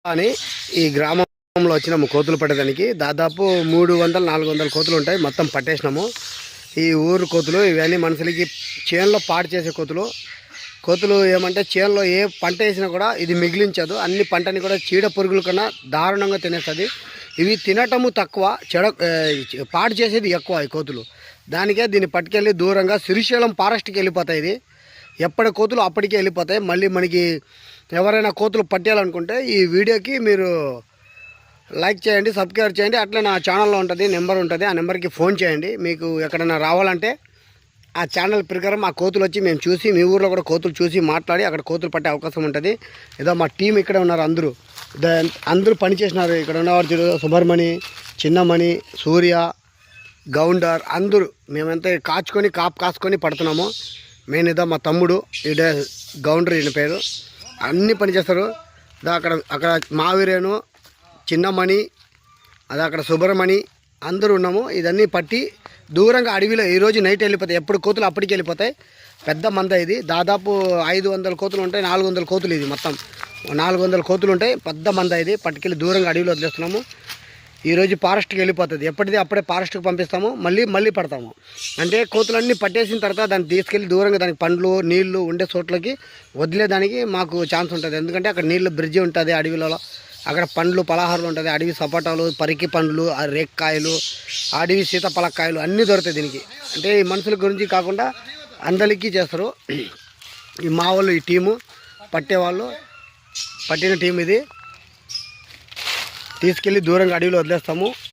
అని ఈ గ్రామంలో వచ్చినాము కోతులు పట్టేదానికి. దాదాపు 300-400 కోతులు ఉంటాయి. మొత్తం పట్టేసినాము. ఈ ఊరు కోతులు ఇవన్నీ మనుషులకి చేనులో పాడు చేసే కోతులు ఏమంటే చేనులో ఏ పంట వేసినా కూడా ఇది మిగిలించదు. అన్ని పంటని కూడా చీడ పురుగుల కన్నా దారుణంగా తినేస్తుంది. ఇవి తినటము తక్కువ, పాడు చేసేది ఎక్కువ ఈ కోతులు. దానికే దీన్ని పట్టుకెళ్ళి దూరంగా శ్రీశైలం ఫారెస్ట్కి వెళ్ళిపోతాయి. ఇది ఎప్పటి కోతులు అప్పటికే వెళ్ళిపోతాయి. మళ్ళీ మనకి ఎవరైనా కోతులు పట్టేయాలనుకుంటే ఈ వీడియోకి మీరు లైక్ చేయండి, సబ్స్క్రైబ్ చేయండి. అట్లా నా ఛానల్లో ఉంటుంది, నెంబర్ ఉంటుంది. ఆ నెంబర్కి ఫోన్ చేయండి. మీకు ఎక్కడైనా రావాలంటే ఆ ఛానల్ ప్రకారం ఆ కోతులు వచ్చి మేము చూసి, మీ ఊర్లో కూడా కోతులు చూసి మాట్లాడి అక్కడ కోతులు పట్టే అవకాశం ఉంటుంది. ఏదో మా టీం ఇక్కడే ఉన్నారు. అందరూ పని చేసినారు. ఇక్కడ ఉన్నవారు సుబ్రమణి, చిన్నమణి, సూర్య, గౌండర్ అందరూ మేమంతా కాసుకొని పడుతున్నాము. మెయిన్ ఇదో మా తమ్ముడు, ఈడ గౌండర్, ఈయన పేరు. అన్నీ పని చేస్తారు. అక్కడ మావిరేను, చిన్నమణి, అది అక్కడ సుబ్రమణి అందరూ ఉన్నాము. ఇదన్నీ పట్టి దూరంగా అడవిలో ఈరోజు నైట్ వెళ్ళిపోతాయి. ఎప్పుడు కోతులు అప్పటికి వెళ్ళిపోతాయి. పెద్ద మంద ఇది. దాదాపు 500 కోతులు ఉంటాయి. 400 కోతులు ఇది. మొత్తం 400 కోతులు ఉంటాయి. పెద్ద మంద ఇది. పట్టుకెళ్ళి దూరంగా అడవిలో వదిలేస్తున్నాము. ఈరోజు ఫారెస్ట్కి వెళ్ళిపోతుంది. ఎప్పటిది అప్పుడే ఫారెస్ట్కి పంపిస్తాము. మళ్ళీ పడతాము. అంటే కోతులన్నీ పట్టేసిన తర్వాత దాన్ని తీసుకెళ్ళి దూరంగా దానికి పండ్లు నీళ్లు ఉండే చోట్లకి వదిలేదానికి మాకు ఛాన్స్ ఉంటుంది. ఎందుకంటే అక్కడ నీళ్ళు బ్రిడ్జి ఉంటుంది అడవిలో. అక్కడ పండ్లు పలహారాలు ఉంటుంది. అడవి సపోటాలు, పరికి పండ్లు, రేక్కాయలు, అడవి సీతపలక్కాయలు అన్నీ దొరుకుతాయి దీనికి. అంటే ఈ మనుషుల గురించి కాకుండా అందరికీ చేస్తారు. ఈ మా వాళ్ళు, ఈ టీము పట్టిన టీం ఇది. తీసుకెళ్ళి దూరంగా అడవిలో వదిలేస్తాము.